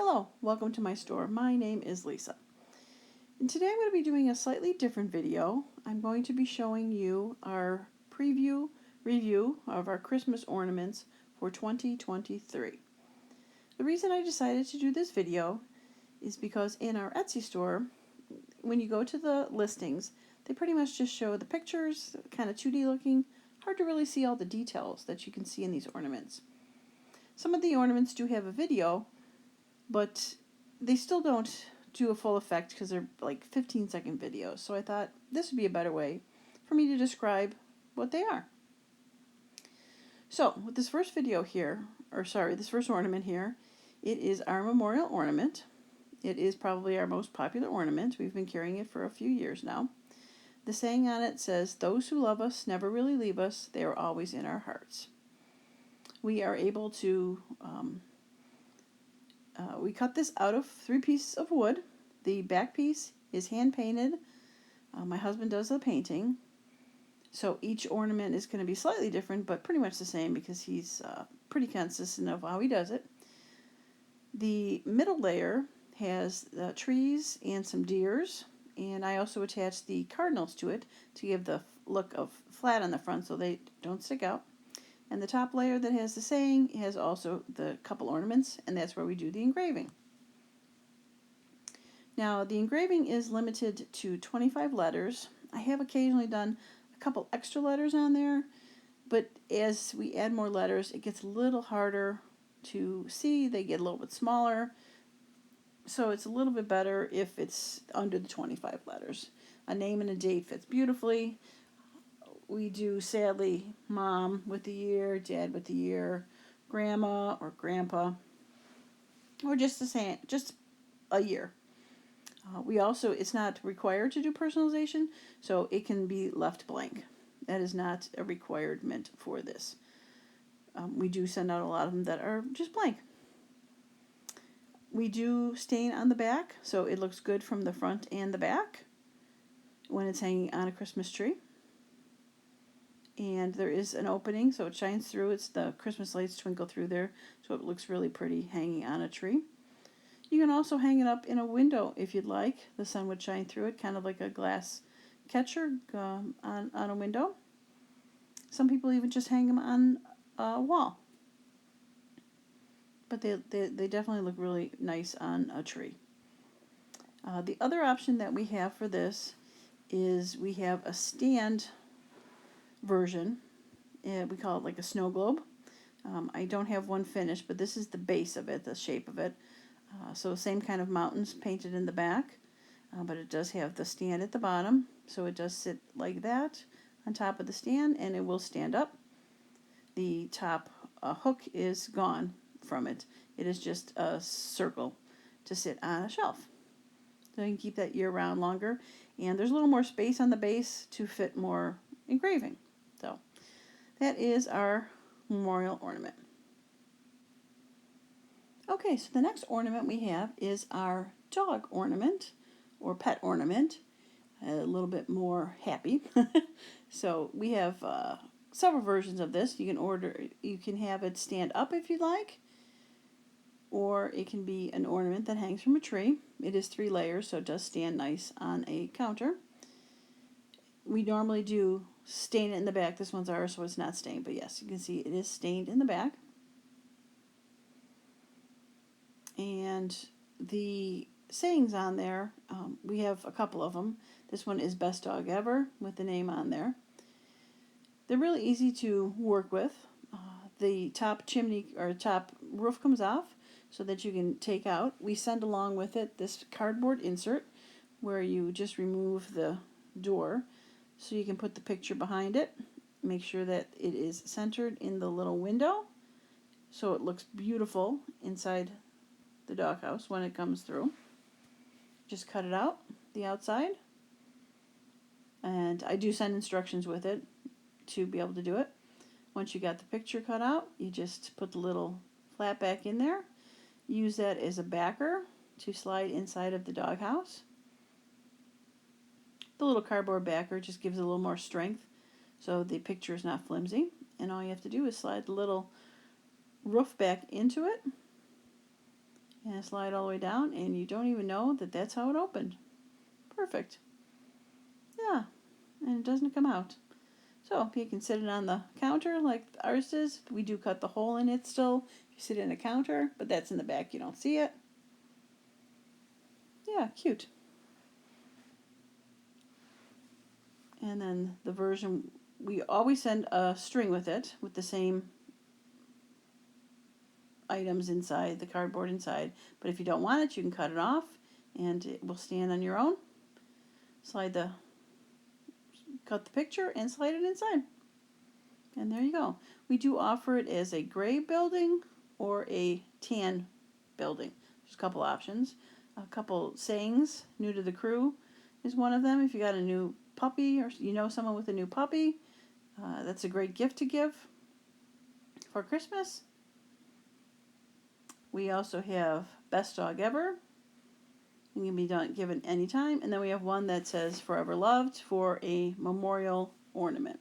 Hello, welcome to my store. My name is Lisa. And today I'm going to be doing a slightly different video. I'm going to be showing you our review of our Christmas ornaments for 2023. The reason I decided to do this video is because in our Etsy store, when you go to the listings, they pretty much just show the pictures, kind of 2D looking, hard to really see all the details that you can see in these ornaments. Some of the ornaments do have a video, but they still don't do a full effect because they're like 15-second videos. So I thought this would be a better way for me to describe what they are. So with this first video here, this first ornament here, it is our memorial ornament. It is probably our most popular ornament. We've been carrying it for a few years now. The saying on it says, "Those who love us never really leave us. They are always in our hearts." We are able to we cut this out of 3 pieces of wood. The back piece is hand painted. My husband does the painting. So each ornament is going to be slightly different, but pretty much the same because he's pretty consistent of how he does it. The middle layer has trees and some deers, and I also attached the cardinals to it to give the look of flat on the front so they don't stick out. And the top layer that has the saying has also the couple ornaments, and that's where we do the engraving. Now, the engraving is limited to 25 letters. I have occasionally done a couple extra letters on there, but as we add more letters, it gets a little harder to see. They get a little bit smaller, so it's a little bit better if it's under the 25 letters. A name and a date fits beautifully. We do, sadly, mom with the year, dad with the year, grandma or grandpa, or just a year. We also, it's not required to do personalization, so it can be left blank. That is not a requirement for this. We do send out a lot of them that are just blank. We do stain on the back, so it looks good from the front and the back when it's hanging on a Christmas tree. And there is an opening, so it shines through. It's the Christmas lights twinkle through there, so it looks really pretty hanging on a tree. You can also hang it up in a window if you'd like. The sun would shine through it, kind of like a glass catcher on a window. Some people even just hang them on a wall. But they definitely look really nice on a tree. The other option that we have for this is we have a stand version. We call it like a snow globe. I don't have one finished, but this is the base of it, the shape of it. So same kind of mountains painted in the back, but it does have the stand at the bottom, so it does sit like that on top of the stand, and it will stand up. The top hook is gone from it. It is just a circle to sit on a shelf. So you can keep that year-round longer, and there's a little more space on the base to fit more engraving. So that is our memorial ornament. Okay, so the next ornament we have is our dog ornament, or pet ornament, a little bit more happy. So we have several versions of this. You can have it stand up if you'd like, or it can be an ornament that hangs from a tree. It is 3 layers, so it does stand nice on a counter. We normally do stain it in the back. This one's ours, so it's not stained, but yes, you can see it is stained in the back. And the sayings on there, we have a couple of them. This one is "Best Dog Ever" with the name on there. They're really easy to work with. The top chimney or top roof comes off so that you can take out. We send along with it this cardboard insert where you just remove the door so you can put the picture behind it. Make sure that it is centered in the little window so it looks beautiful inside the doghouse when it comes through. Just cut it out, the outside, and I do send instructions with it to be able to do it. Once you got the picture cut out, you just put the little flat back in there. Use that as a backer to slide inside of the doghouse. The little cardboard backer just gives it a little more strength so the picture is not flimsy, and all you have to do is slide the little roof back into it and slide all the way down, and you don't even know that that's how it opened. Perfect. Yeah, and it doesn't come out. So you can sit it on the counter like ours is. We do cut the hole in it still. You sit it in a counter, but that's in the back. You don't see it. Yeah, cute. And then the version, we always send a string with it with the same items inside, the cardboard inside. But if you don't want it, you can cut it off and it will stand on your own. Cut the picture and slide it inside. And there you go. We do offer it as a gray building or a tan building. There's a couple options. A couple sayings, new to the crew is one of them. If you got a new puppy or you know someone with a new puppy, that's a great gift to give for Christmas. We also have best dog ever. It can be given anytime. And then we have one that says forever loved for a memorial ornament.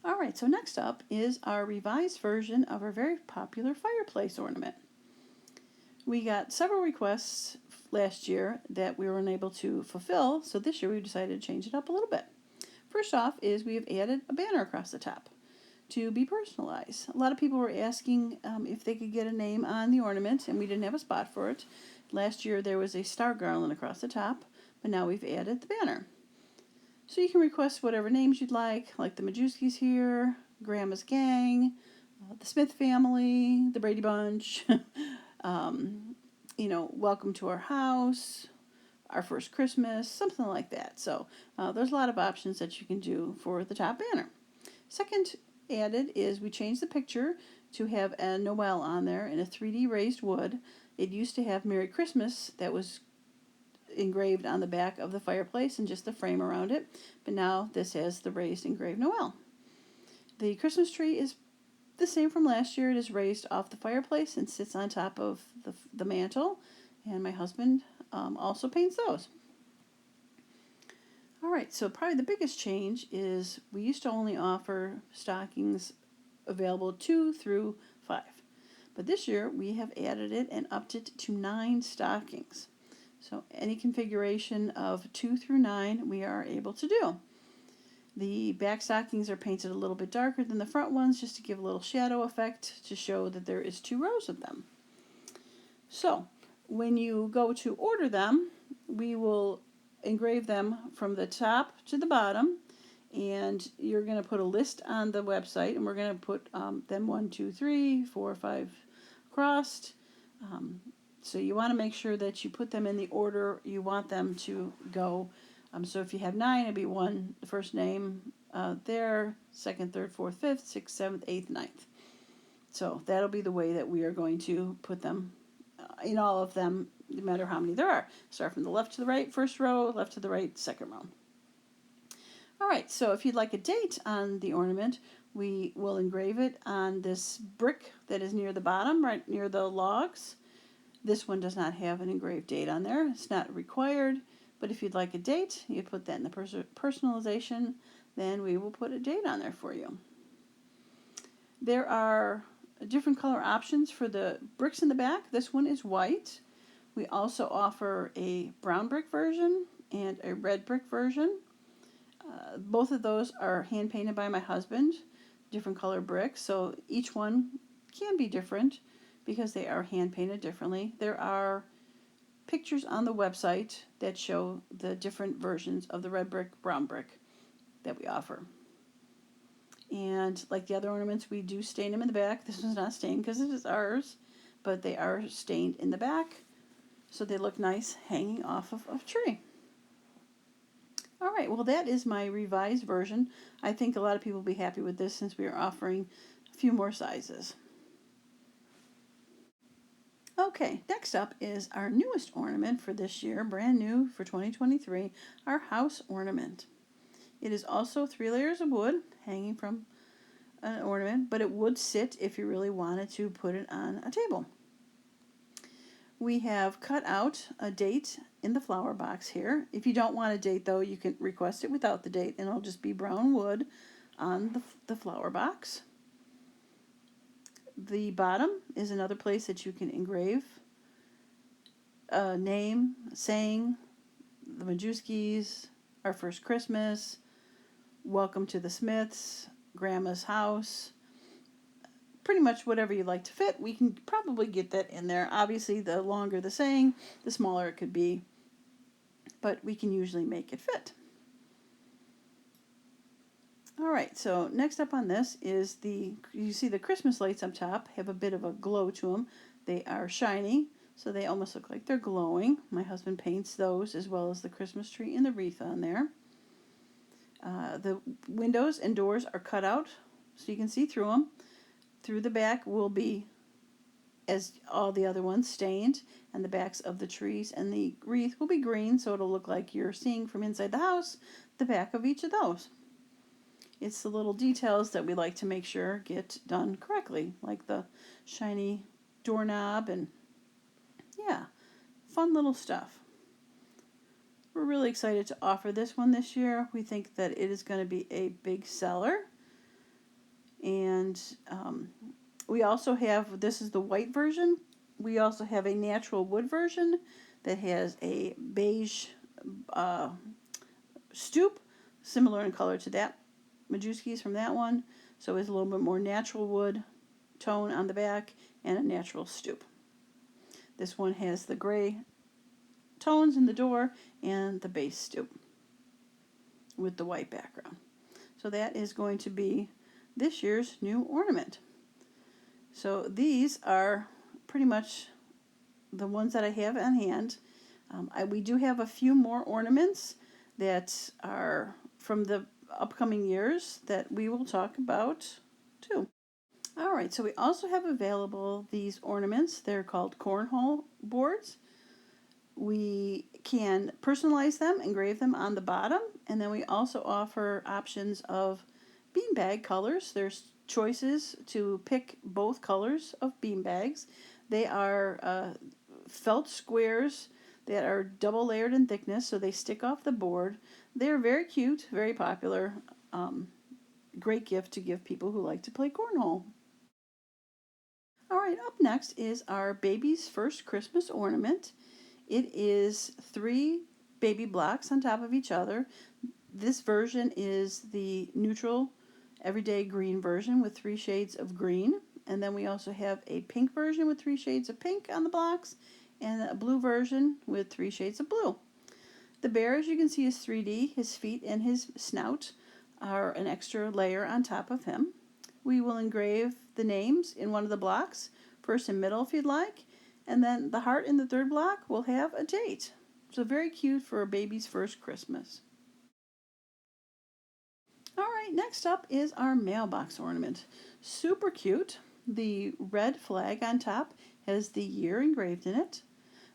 Alright, so next up is our revised version of our very popular fireplace ornament. We got several requests last year that we were unable to fulfill, so this year we decided to change it up a little bit. First off is we have added a banner across the top to be personalized. A lot of people were asking if they could get a name on the ornament, and we didn't have a spot for it. Last year there was a star garland across the top, but now we've added the banner. So you can request whatever names you'd like the Majewskis here, Grandma's Gang, the Smith family, the Brady Bunch, welcome to our house, our first Christmas, something like that. So there's a lot of options that you can do for the top banner. Second added is we changed the picture to have a Noel on there in a 3D raised wood. It used to have Merry Christmas that was engraved on the back of the fireplace and just the frame around it, but now this has the raised engraved Noel. The Christmas tree is the same from last year. It is raised off the fireplace and sits on top of the mantle, and my husband also paints those. Alright, so probably the biggest change is we used to only offer stockings available 2 through 5, but this year we have added it and upped it to 9 stockings. So any configuration of 2 through 9 we are able to do. The back stockings are painted a little bit darker than the front ones just to give a little shadow effect to show that there is 2 rows of them. So when you go to order them, we will engrave them from the top to the bottom, and you're going to put a list on the website, and we're going to put them 1, 2, 3, 4, 5 crossed. So you want to make sure that you put them in the order you want them to go. So if you have 9, it'll be 1, the first name there, 2nd, 3rd, 4th, 5th, 6th, 7th, 8th, 9th. So that'll be the way that we are going to put them in all of them, no matter how many there are. Start from the left to the right, first row, left to the right, second row. Alright, so if you'd like a date on the ornament, we will engrave it on this brick that is near the bottom, right near the logs. This one does not have an engraved date on there. It's not required, but if you'd like a date, you put that in the personalization, then we will put a date on there for you. There are different color options for the bricks in the back. This one is white. We also offer a brown brick version and a red brick version. Both of those are hand painted by my husband, different color bricks, so each one can be different because they are hand painted differently. There are pictures on the website that show the different versions of the red brick, brown brick that we offer. And like the other ornaments, we do stain them in the back. This one's not stained because it is ours, but they are stained in the back, so they look nice hanging off of a tree. Alright, well that is my revised version. I think a lot of people will be happy with this since we are offering a few more sizes. Okay, next up is our newest ornament for this year, brand new for 2023, our house ornament. It is also 3 layers of wood hanging from an ornament, but it would sit if you really wanted to put it on a table. We have cut out a date in the flower box here. If you don't want a date though, you can request it without the date and it'll just be brown wood on the flower box. The bottom is another place that you can engrave a name, saying, the Majewskis, Our First Christmas, Welcome to the Smiths, Grandma's House, pretty much whatever you like to fit. We can probably get that in there. Obviously, the longer the saying, the smaller it could be, but we can usually make it fit. All right, so next up on this is you see the Christmas lights up top have a bit of a glow to them. They are shiny, so they almost look like they're glowing. My husband paints those as well as the Christmas tree and the wreath on there. The windows and doors are cut out so you can see through them. Through the back will be, as all the other ones, stained, and the backs of the trees and the wreath will be green, so it'll look like you're seeing from inside the house the back of each of those. It's the little details that we like to make sure get done correctly, like the shiny doorknob, and yeah, fun little stuff. We're really excited to offer this one this year. We think that it is going to be a big seller. And we also have, this is the white version. We also have a natural wood version that has a beige stoop, similar in color to that Majewski's from that one. So it's a little bit more natural wood tone on the back and a natural stoop. This one has the gray tones in the door and the base stoop with the white background. So that is going to be this year's new ornament. So these are pretty much the ones that I have on hand. We do have a few more ornaments that are from the upcoming years that we will talk about too. All right, so we also have available these ornaments. They're called cornhole boards. We can personalize them, engrave them on the bottom, and then we also offer options of beanbag colors. There's choices to pick both colors of beanbags. They are felt squares that are double layered in thickness, so they stick off the board. They're very cute, very popular. Great gift to give people who like to play cornhole. All right, up next is our baby's first Christmas ornament. It is 3 baby blocks on top of each other. This version is the neutral everyday green version with 3 shades of green. And then we also have a pink version with 3 shades of pink on the blocks and a blue version with 3 shades of blue. The bear, as you can see, is 3D. His feet and his snout are an extra layer on top of him. We will engrave the names in one of the blocks, first and middle if you'd like, and then the heart in the third block will have a date. So very cute for a baby's first Christmas. All right, next up is our mailbox ornament. Super cute. The red flag on top has the year engraved in it.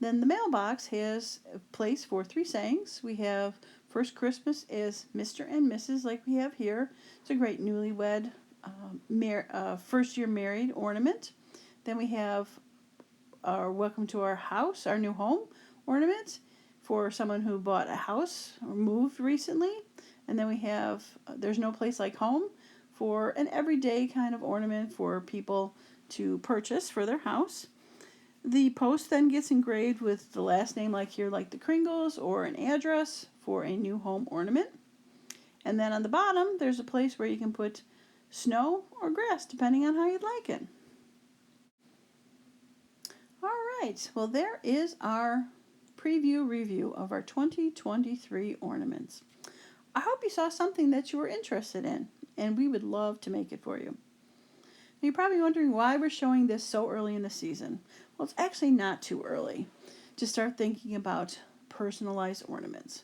Then the mailbox has a place for 3 sayings. We have First Christmas is Mr. and Mrs. like we have here. It's a great newlywed, first year married ornament. Then we have our Welcome to Our House, our new home ornament for someone who bought a house or moved recently. And then we have There's No Place Like Home for an everyday kind of ornament for people to purchase for their house. The post then gets engraved with the last name like here, like the Kringles, or an address for a new home ornament. And then on the bottom, there's a place where you can put snow or grass, depending on how you'd like it. All right, well, there is our preview review of our 2023 ornaments. I hope you saw something that you were interested in, and we would love to make it for you. You're probably wondering why we're showing this so early in the season. Well, it's actually not too early to start thinking about personalized ornaments.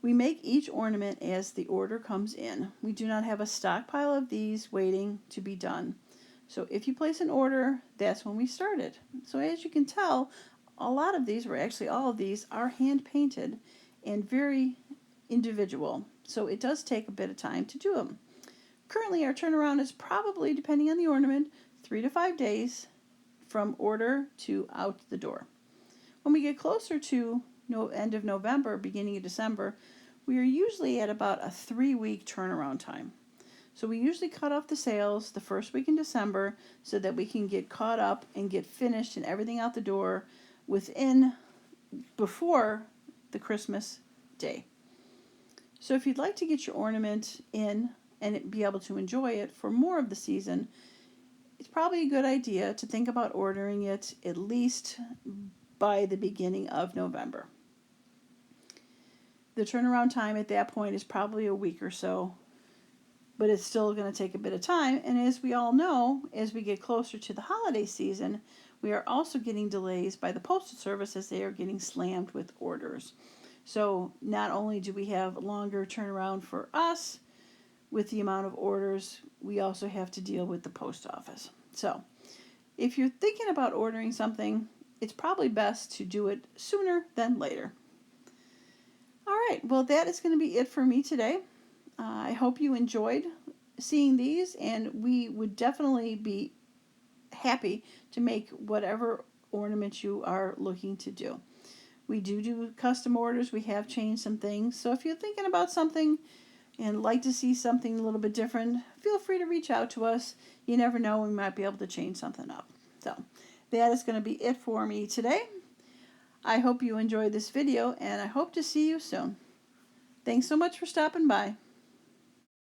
We make each ornament as the order comes in. We do not have a stockpile of these waiting to be done. So if you place an order, that's when we started. So as you can tell, a lot of these, or actually all of these, are hand painted and very individual. So it does take a bit of time to do them. Currently, our turnaround is probably, depending on the ornament, 3 to 5 days from order to out the door. When we get closer to end of November, beginning of December, we are usually at about a 3-week turnaround time. So we usually cut off the sales the first week in December so that we can get caught up and get finished and everything out the door before the Christmas day. So if you'd like to get your ornament in and be able to enjoy it for more of the season, it's probably a good idea to think about ordering it at least by the beginning of November. The turnaround time at that point is probably a week or so, but it's still going to take a bit of time. And as we all know, as we get closer to the holiday season, we are also getting delays by the Postal Service as they are getting slammed with orders. So not only do we have longer turnaround for us with the amount of orders, we also have to deal with the post office. So if you're thinking about ordering something, it's probably best to do it sooner than later. All right, well, that is going to be it for me today. I hope you enjoyed seeing these, and we would definitely be happy to make whatever ornament you are looking to do. We do custom orders. We have changed some things. So if you're thinking about something and like to see something a little bit different, feel free to reach out to us. You never know, we might be able to change something up. So that is going to be it for me today. I hope you enjoyed this video, and I hope to see you soon. Thanks so much for stopping by.